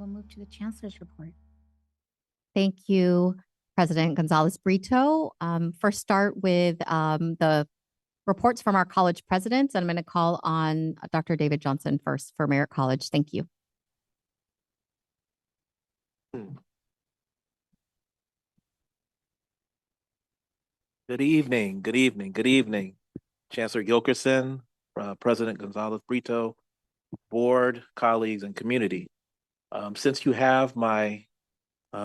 will move to the Chancellor's report. Thank you, President Gonzalez-Brito. First, start with the reports from our college presidents, and I'm going to call on Dr. David Johnson first for Merritt College. Thank you. Good evening, good evening, good evening. Chancellor Gilkerson, President Gonzalez-Brito, board, colleagues, and community. Since you have my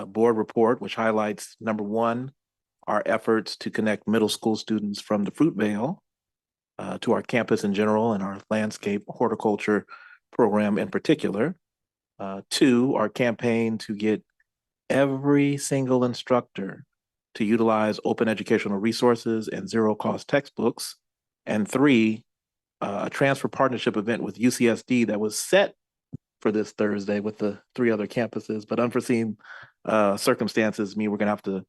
board report, which highlights, number one, our efforts to connect middle school students from the Fruitvale to our campus in general and our landscape horticulture program in particular. Two, our campaign to get every single instructor to utilize open educational resources and zero-cost textbooks. And three, a transfer partnership event with UCSD that was set for this Thursday with the 3 other campuses, but unforeseen circumstances mean we're gonna have to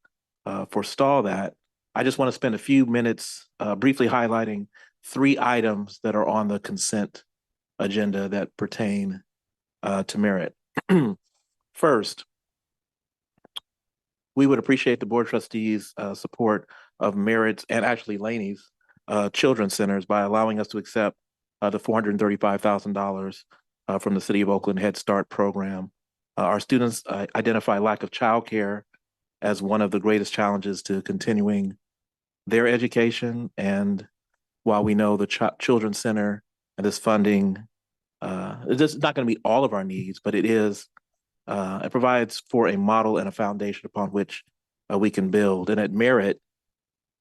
forestall that. I just wanna spend a few minutes briefly highlighting 3 items that are on the consent agenda that pertain to Merritt. First, we would appreciate the board trustees' support of Merritt's and actually Laney's children's centers by allowing us to accept the $435,000 from the City of Oakland Head Start program. Our students identify lack of childcare as one of the greatest challenges to continuing their education. And while we know the Children's Center and this funding, it's not going to meet all of our needs, but it provides for a model and a foundation upon which we can build. And at Merritt,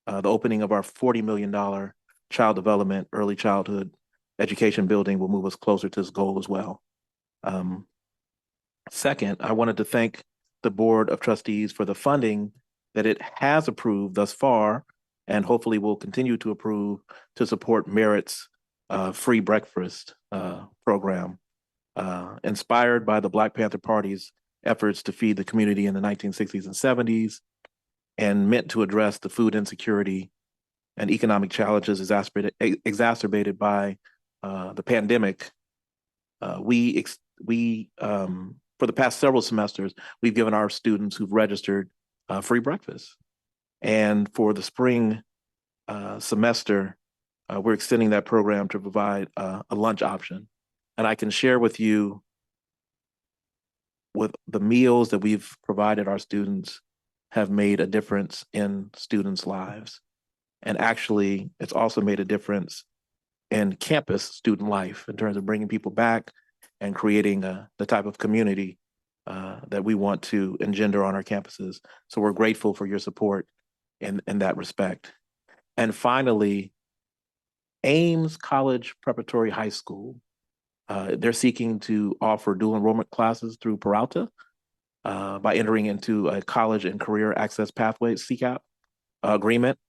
the opening of our $40 million child development, early childhood education building will move us closer to this goal as well. Second, I wanted to thank the Board of Trustees for the funding that it has approved thus far, and hopefully will continue to approve to support Merritt's free breakfast program. Inspired by the Black Panther Party's efforts to feed the community in the 1960s and 70s, and meant to address the food insecurity and economic challenges exacerbated by the pandemic. For the past several semesters, we've given our students who've registered free breakfast. And for the spring semester, we're extending that program to provide a lunch option. And I can share with you with the meals that we've provided our students have made a difference in students' lives. And actually, it's also made a difference in campus student life in terms of bringing people back and creating the type of community that we want to engender on our campuses. So we're grateful for your support in that respect. And finally, Ames College Preparatory High School. They're seeking to offer dual enrollment classes through Peralta by entering into a college and career access pathways CCAP agreement.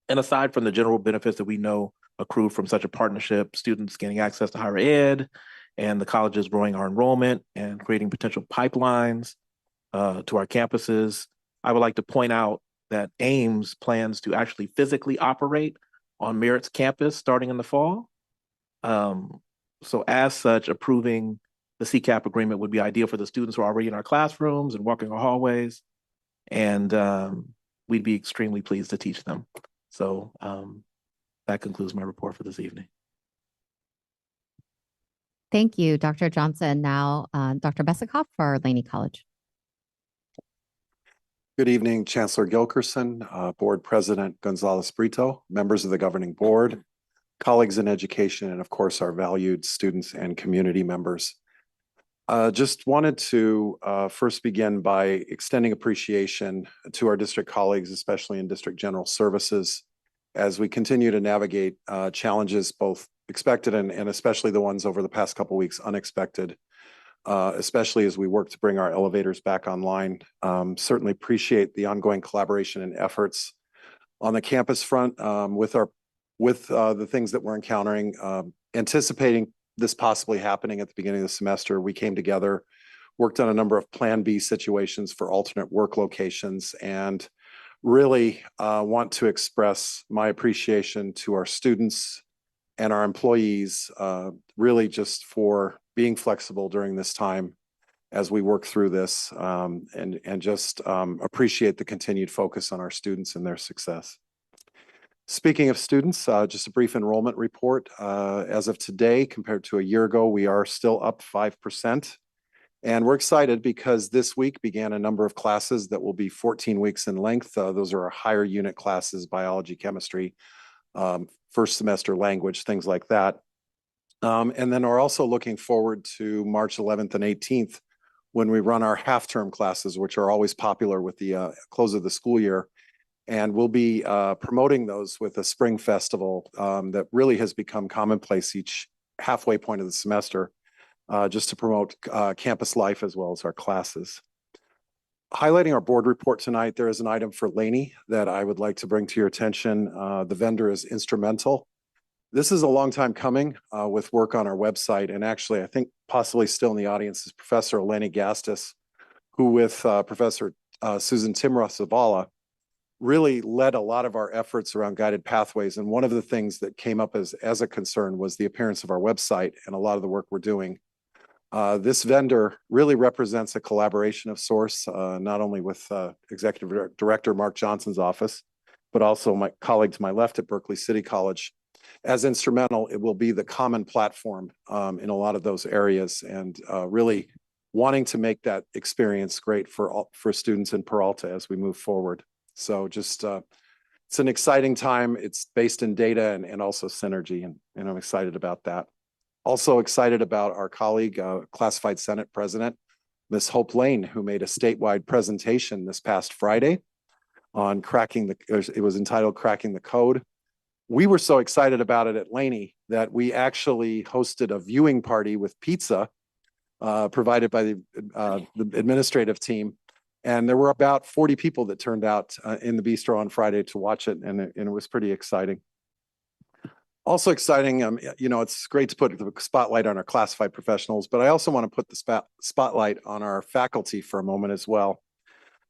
And aside from the general benefits that we know accrue from such a partnership, students gaining access to higher ed, and the colleges growing our enrollment and creating potential pipelines to our campuses, I would like to point out that Ames plans to actually physically operate on Merritt's campus starting in the fall. So as such, approving the CCAP agreement would be ideal for the students who are already in our classrooms and walking our hallways. And we'd be extremely pleased to teach them. So that concludes my report for this evening. Thank you, Dr. Johnson. Now, Dr. Besikof for Laney College. Good evening, Chancellor Gilkerson, Board President Gonzalez-Brito, members of the governing board, colleagues in education, and of course, our valued students and community members. Just wanted to first begin by extending appreciation to our district colleagues, especially in District General Services, as we continue to navigate challenges, both expected and especially the ones over the past couple of weeks, unexpected, especially as we work to bring our elevators back online. Certainly appreciate the ongoing collaboration and efforts on the campus front with the things that we're encountering. Anticipating this possibly happening at the beginning of the semester, we came together, worked on a number of Plan B situations for alternate work locations, and really want to express my appreciation to our students and our employees, really just for being flexible during this time as we work through this, and just appreciate the continued focus on our students and their success. Speaking of students, just a brief enrollment report. As of today, compared to a year ago, we are still up 5%. And we're excited because this week began a number of classes that will be 14 weeks in length. Those are our higher unit classes, biology, chemistry, first semester language, things like that. And then we're also looking forward to March 11th and 18th when we run our half-term classes, which are always popular with the close of the school year. And we'll be promoting those with a spring festival that really has become commonplace each halfway point of the semester, just to promote campus life as well as our classes. Highlighting our board report tonight, there is an item for Laney that I would like to bring to your attention. The vendor is Instrumental. This is a long time coming with work on our website. And actually, I think possibly still in the audience is Professor Eleni Gastis, who with Professor Susan Timroth-Zavala really led a lot of our efforts around guided pathways. And one of the things that came up as a concern was the appearance of our website and a lot of the work we're doing. This vendor really represents a collaboration of sorts, not only with Executive Director Mark Johnson's office, but also my colleague to my left at Berkeley City College. As Instrumental, it will be the common platform in a lot of those areas, and really wanting to make that experience great for students in Peralta as we move forward. So just, it's an exciting time. It's based in data and also synergy, and I'm excited about that. Also excited about our colleague, Classified Senate President, Ms. Hope Lane, who made a statewide presentation this past Friday on it was entitled Cracking the Code. We were so excited about it at Laney that we actually hosted a viewing party with pizza provided by the administrative team. And there were about 40 people that turned out in the bistro on Friday to watch it, and it was pretty exciting. Also exciting, it's great to put the spotlight on our classified professionals, but I also want to put the spotlight on our faculty for a moment as well.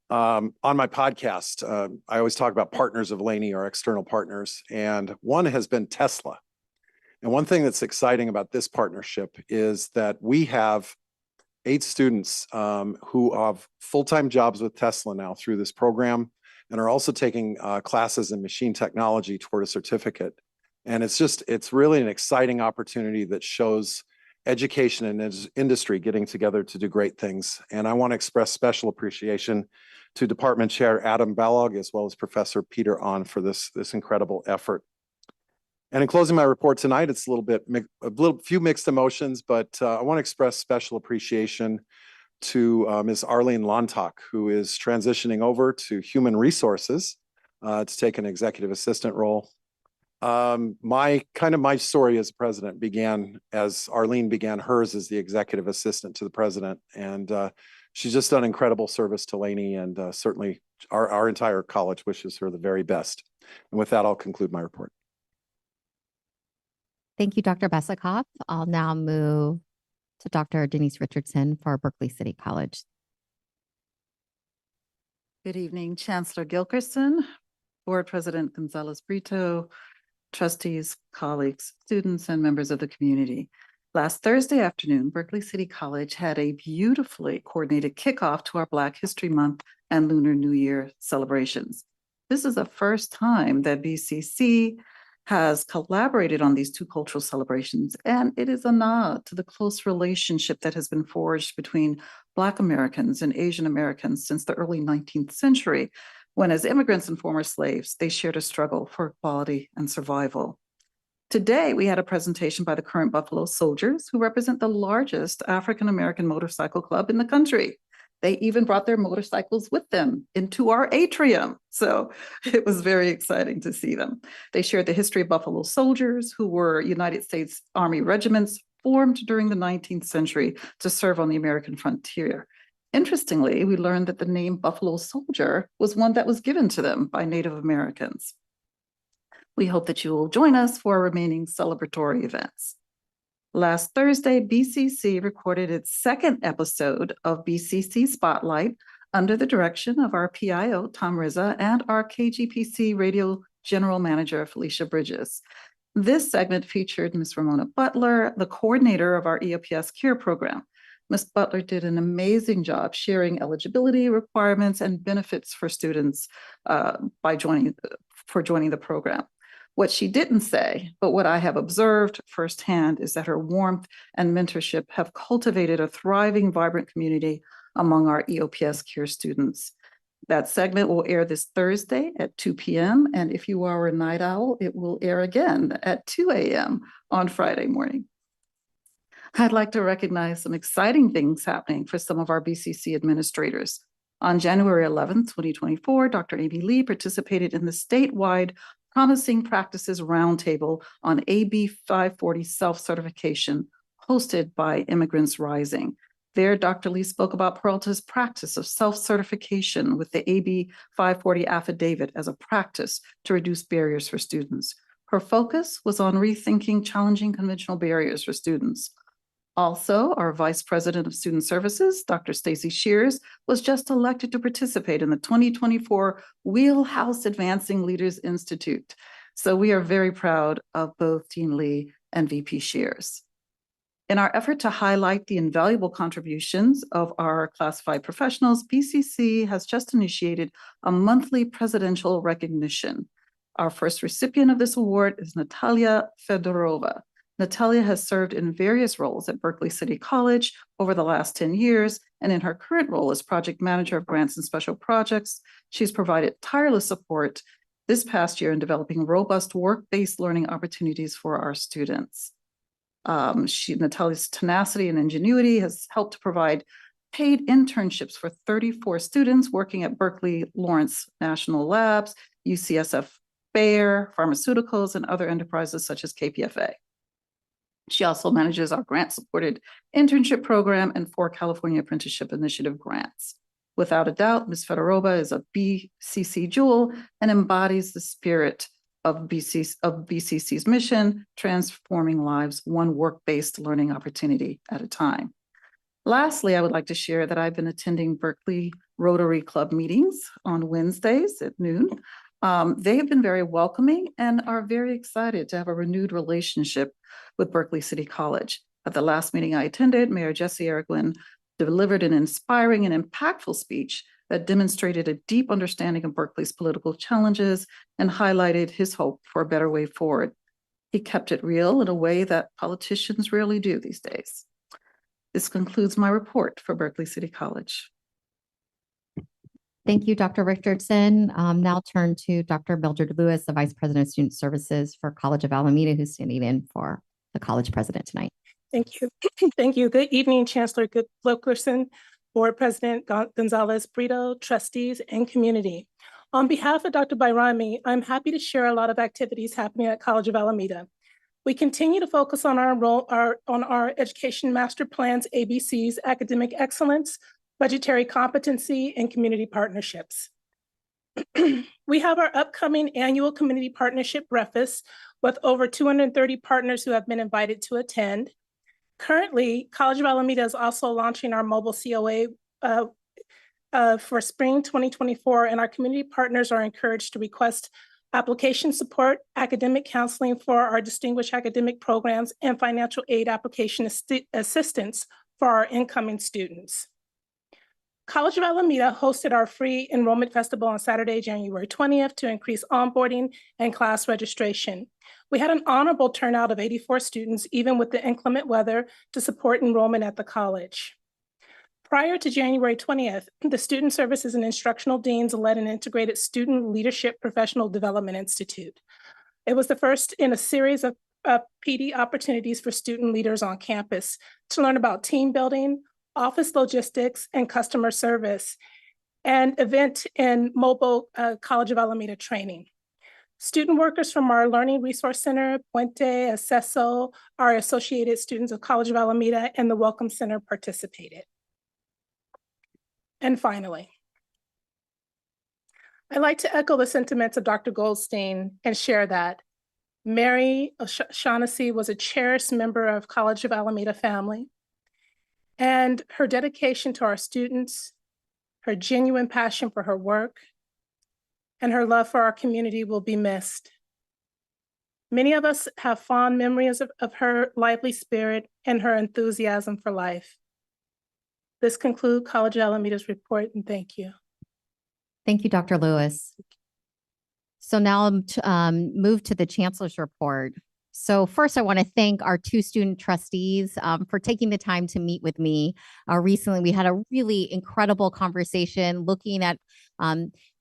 On my podcast, I always talk about partners of Laney, our external partners, and one has been Tesla. And one thing that's exciting about this partnership is that we have 8 students who have full-time jobs with Tesla now through this program, and are also taking classes in machine technology toward a certificate. And it's really an exciting opportunity that shows education and industry getting together to do great things. And I want to express special appreciation to Department Chair Adam Balog, as well as Professor Peter Ahn for this incredible effort. And in closing my report tonight, it's a few mixed emotions, but I want to express special appreciation to Ms. Arlene Lontock, who is transitioning over to Human Resources to take an executive assistant role. My story as president began as Arlene began hers as the executive assistant to the president, and she's just done incredible service to Laney, and certainly our entire college wishes her the very best. And with that, I'll conclude my report. Thank you, Dr. Besikof. I'll now move to Dr. Denise Richardson for Berkeley City College. Good evening, Chancellor Gilkerson, Board President Gonzalez-Brito, trustees, colleagues, students, and members of the community. Last Thursday afternoon, Berkeley City College had a beautifully coordinated kickoff to our Black History Month and Lunar New Year celebrations. This is the first time that BCC has collaborated on these 2 cultural celebrations, and it is a nod to the close relationship that has been forged between Black Americans and Asian Americans since the early 19th century, when as immigrants and former slaves, they shared a struggle for equality and survival. Today, we had a presentation by the current Buffalo Soldiers, who represent the largest African-American motorcycle club in the country. They even brought their motorcycles with them into our atrium. So it was very exciting to see them. They shared the history of Buffalo Soldiers, who were United States Army regiments formed during the 19th century to serve on the American frontier. Interestingly, we learned that the name Buffalo Soldier was one that was given to them by Native Americans. We hope that you will join us for our remaining celebratory events. Last Thursday, BCC recorded its 2nd episode of BCC Spotlight under the direction of our PIO, Tom Rizza, and our KGPC radio general manager, Felicia Bridges. This segment featured Ms. Ramona Butler, the coordinator of our EOPS CARE program. Ms. Butler did an amazing job sharing eligibility requirements and benefits for students joining the program. What she didn't say, but what I have observed firsthand, is that her warmth and mentorship have cultivated a thriving, vibrant community among our EOPS Care students. That segment will air this Thursday at 2 p.m. And if you are a night owl, it will air again at 2 a.m. on Friday morning. I'd like to recognize some exciting things happening for some of our BCC administrators. On January 11th, 2024, Dr. Amy Lee participated in the statewide Promising Practices Roundtable on AB 540 self-certification, hosted by Immigrants Rising. There, Dr. Lee spoke about Peralta's practice of self-certification with the AB 540 affidavit as a practice to reduce barriers for students. Her focus was on rethinking challenging conventional barriers for students. Also, our Vice President of Student Services, Dr. Stacy Shears, was just elected to participate in the 2024 Wheelhouse Advancing Leaders Institute. So we are very proud of both Dean Lee and VP Shears. In our effort to highlight the invaluable contributions of our classified professionals, BCC has just initiated a monthly presidential recognition. Our first recipient of this award is Natalia Fedorova. Natalia has served in various roles at Berkeley City College over the last 10 years, and in her current role as project manager of grants and special projects, she's provided tireless support this past year in developing robust work-based learning opportunities for our students. Natalia's tenacity and ingenuity has helped to provide paid internships for 34 students working at Berkeley Lawrence National Labs, UCSF Bayer, pharmaceuticals, and other enterprises such as KPFA. She also manages our grant-supported internship program and 4 California Apprenticeship Initiative grants. Without a doubt, Ms. Fedorova is a BCC jewel and embodies the spirit of BCC's mission, transforming lives one work-based learning opportunity at a time. Lastly, I would like to share that I've been attending Berkeley Rotary Club meetings on Wednesdays at noon. They have been very welcoming and are very excited to have a renewed relationship with Berkeley City College. At the last meeting I attended, Mayor Jesse Arreguin delivered an inspiring and impactful speech that demonstrated a deep understanding of Berkeley's political challenges and highlighted his hope for a better way forward. He kept it real in a way that politicians rarely do these days. This concludes my report for Berkeley City College. Thank you, Dr. Richardson. Now turn to Dr. Mildred Lewis, the Vice President of Student Services for College of Alameda, who's standing in for the college president tonight. Thank you. Thank you. Good evening, Chancellor Gilkerson, Board President Gonzalez Brito, trustees, and community. On behalf of Dr. Bayrami, I'm happy to share a lot of activities happening at College of Alameda. We continue to focus on our education master plans, ABCs, academic excellence, budgetary competency, and community partnerships. We have our upcoming annual community partnership breakfast with over 230 partners who have been invited to attend. Currently, College of Alameda is also launching our mobile COA for spring 2024, and our community partners are encouraged to request application support, academic counseling for our distinguished academic programs, and financial aid application assistance for our incoming students. College of Alameda hosted our free enrollment festival on Saturday, January 20th to increase onboarding and class registration. We had an honorable turnout of 84 students, even with the inclement weather, to support enrollment at the college. Prior to January 20th, the Student Services and Instructional Deans led an integrated Student Leadership Professional Development Institute. It was the first in a series of PD opportunities for student leaders on campus to learn about team building, office logistics, and customer service, and event and mobile College of Alameda training. Student workers from our Learning Resource Center, Puente, Acceso, our associated students of College of Alameda, and the Welcome Center participated. And finally, I'd like to echo the sentiments of Dr. Goldstein and share that Mary O'Shaughnessy was a cherished member of College of Alameda family, and her dedication to our students, her genuine passion for her work, and her love for our community will be missed. Many of us have fond memories of her lively spirit and her enthusiasm for life. This concludes College of Alameda's report, and thank you. Thank you, Dr. Lewis. So now I'll move to the Chancellor's report. So first, I want to thank our two student trustees for taking the time to meet with me. Recently, we had a really incredible conversation looking at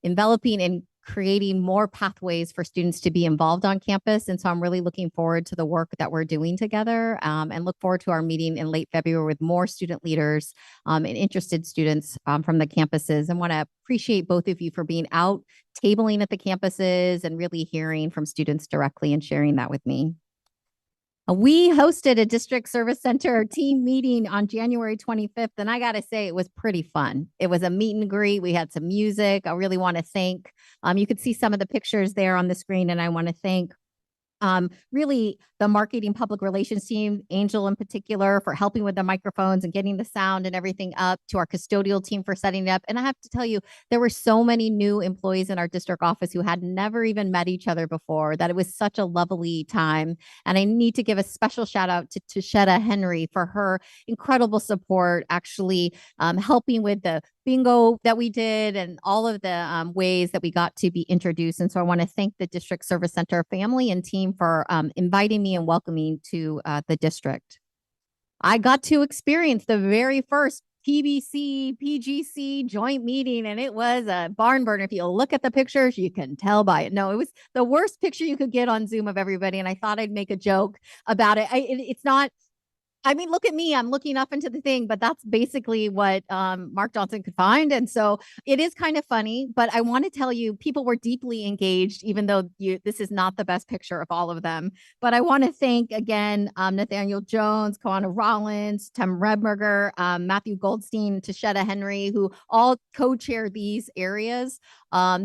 enveloping and creating more pathways for students to be involved on campus. And so I'm really looking forward to the work that we're doing together and look forward to our meeting in late February with more student leaders and interested students from the campuses. And want to appreciate both of you for being out tabling at the campuses and really hearing from students directly and sharing that with me. We hosted a district service center team meeting on January 25th, and I got to say, it was pretty fun. It was a meet and greet. We had some music. I really want to thank, you could see some of the pictures there on the screen, and I want to thank really the marketing public relations team, Angel in particular, for helping with the microphones and getting the sound and everything up, to our custodial team for setting it up. And I have to tell you, there were so many new employees in our district office who had never even met each other before, that it was such a lovely time. And I need to give a special shout out to Tashetta Henry for her incredible support, actually helping with the bingo that we did and all of the ways that we got to be introduced. And so I want to thank the District Service Center family and team for inviting me and welcoming to the district. I got to experience the very first PBC, PGC joint meeting, and it was a barn burner. If you look at the pictures, you can tell by it. No, it was the worst picture you could get on Zoom of everybody. And I thought I'd make a joke about it. It's not, I mean, look at me, I'm looking up into the thing, but that's basically what Mark Johnson could find. And so it is kind of funny, but I want to tell you, people were deeply engaged, even though this is not the best picture of all of them. But I want to thank again, Nathaniel Jones, Koana Rollins, Tim Redberger, Matthew Goldstein, Tashetta Henry, who all co-chair these areas,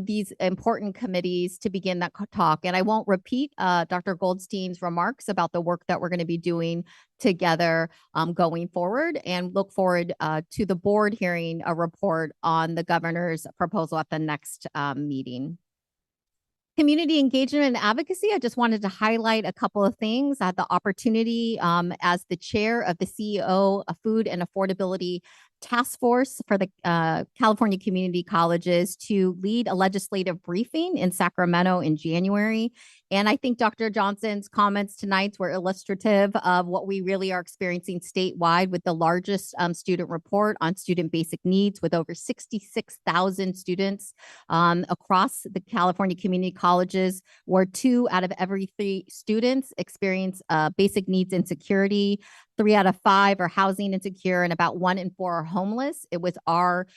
these important committees to begin that talk. And I won't repeat Dr. Goldstein's remarks about the work that we're going to be doing together going forward, and look forward to the board hearing a report on the governor's proposal at the next meeting. Community engagement and advocacy, I just wanted to highlight a couple of things. I had the opportunity as the chair of the CEO of Food and Affordability Task Force for the California Community Colleges to lead a legislative briefing in Sacramento in January. And I think Dr. Johnson's comments tonight were illustrative of what we really are experiencing statewide, with the largest student report on student basic needs, with over 66,000 students across the California community colleges, where 2 out of every 3 students experience basic needs insecurity. 3 out of 5 are housing insecure, and about 1 in 4 are homeless. It was our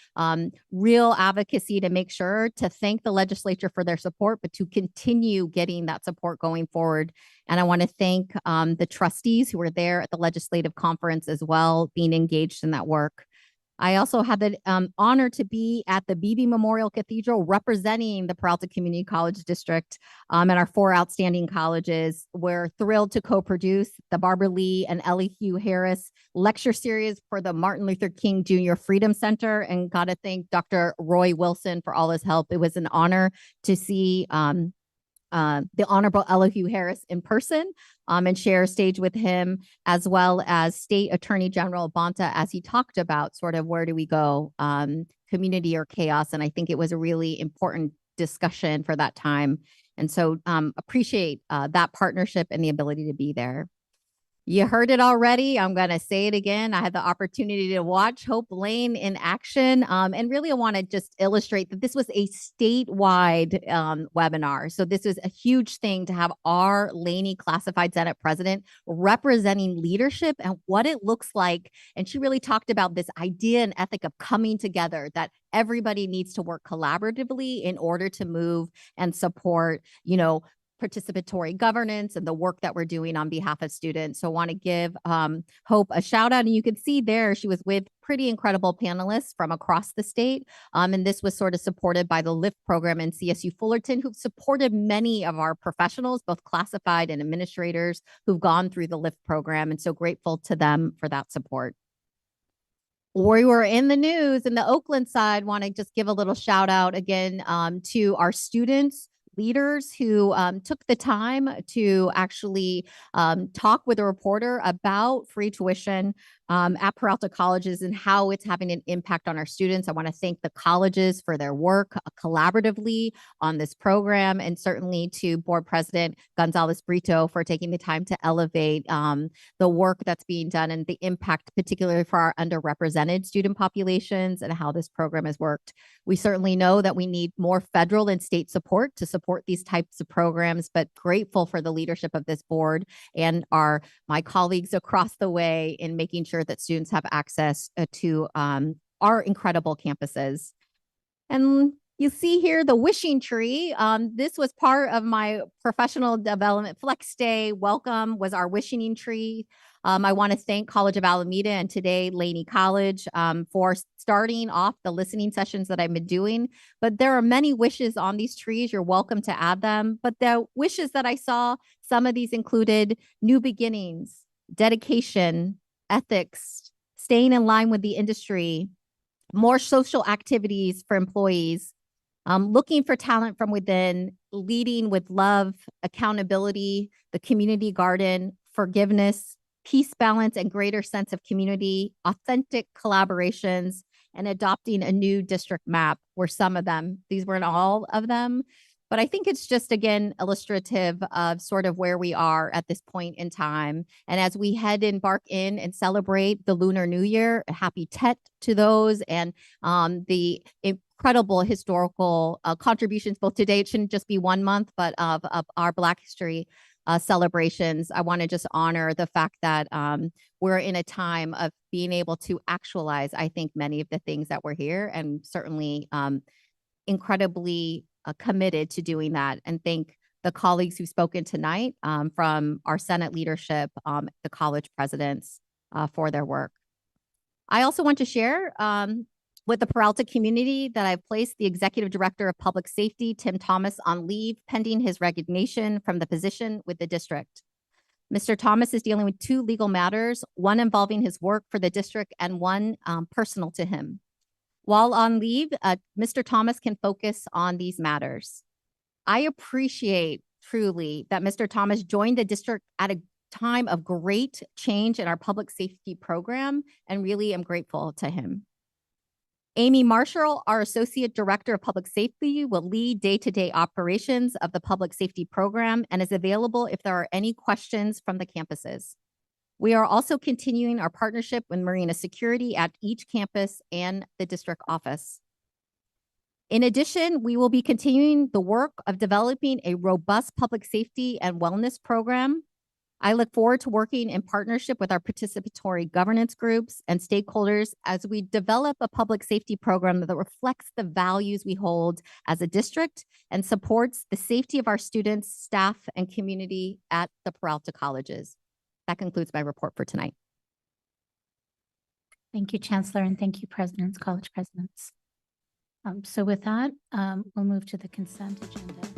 real advocacy to make sure to thank the legislature for their support, but to continue getting that support going forward. And I want to thank the trustees who were there at the legislative conference as well, being engaged in that work. I also had the honor to be at the Beebe Memorial Cathedral representing the Peralta Community College District and our 4 outstanding colleges. We're thrilled to co-produce the Barbara Lee and Ellie Hugh Harris lecture series for the Martin Luther King Jr. Freedom Center, and got to thank Dr. Roy Wilson for all his help. It was an honor to see the Honorable Elihu Harris in person and share stage with him, as well as State Attorney General Bonta, as he talked about sort of where do we go, community or chaos. And I think it was a really important discussion for that time. And so appreciate that partnership and the ability to be there. You heard it already. I'm going to say it again. I had the opportunity to watch Hope Lane in action. And really, I want to just illustrate that this was a statewide webinar. So this was a huge thing to have our Laney Classified Senate president representing leadership and what it looks like. And she really talked about this idea and ethic of coming together, that everybody needs to work collaboratively in order to move and support, participatory governance and the work that we're doing on behalf of students. So I want to give Hope a shout out. And you can see there, she was with pretty incredible panelists from across the state. And this was sort of supported by the LIFT program and CSU Fullerton, who've supported many of our professionals, both classified and administrators, who've gone through the LIFT program. And so grateful to them for that support. We were in the news in the Oakland side. Want to just give a little shout out again to our students leaders who took the time to actually talk with a reporter about free tuition at Peralta Colleges and how it's having an impact on our students. I want to thank the colleges for their work collaboratively on this program, and certainly to Board President Gonzalez Brito for taking the time to elevate the work that's being done and the impact, particularly for our underrepresented student populations and how this program has worked. We certainly know that we need more federal and state support to support these types of programs, but grateful for the leadership of this board and my colleagues across the way in making sure that students have access to our incredible campuses. And you see here the wishing tree. This was part of my professional development flex day. Welcome was our wishing tree. I want to thank College of Alameda and today Laney College for starting off the listening sessions that I've been doing. But there are many wishes on these trees. You're welcome to add them. But the wishes that I saw, some of these included new beginnings, dedication, ethics, staying in line with the industry, more social activities for employees, looking for talent from within, leading with love, accountability, the community garden, forgiveness, peace, balance, and greater sense of community, authentic collaborations, and adopting a new district map were some of them. These weren't all of them, but I think it's just, again, illustrative of sort of where we are at this point in time. And as we embark in and celebrate the Lunar New Year, a happy Tet to those, and the incredible historical contributions, both today, it shouldn't just be 1 month, but of our Black history celebrations. I want to just honor the fact that we're in a time of being able to actualize, I think, many of the things that we're here, and certainly incredibly committed to doing that. And thank the colleagues who've spoken tonight from our Senate leadership, the college presidents for their work. I also want to share with the Peralta community that I've placed the Executive Director of Public Safety, Tim Thomas, on leave pending his resignation from the position with the district. Mr. Thomas is dealing with 2 legal matters, one involving his work for the district and one personal to him. While on leave, Mr. Thomas can focus on these matters. I appreciate truly that Mr. Thomas joined the district at a time of great change in our public safety program, and really am grateful to him. Amy Marshall, our Associate Director of Public Safety, will lead day-to-day operations of the public safety program and is available if there are any questions from the campuses. We are also continuing our partnership with Marina Security at each campus and the district office. In addition, we will be continuing the work of developing a robust public safety and wellness program. I look forward to working in partnership with our participatory governance groups and stakeholders as we develop a public safety program that reflects the values we hold as a district and supports the safety of our students, staff, and community at the Peralta Colleges. That concludes my report for tonight. Thank you, Chancellor, and thank you, Presidents, College Presidents. So with that, we'll move to the consent agenda.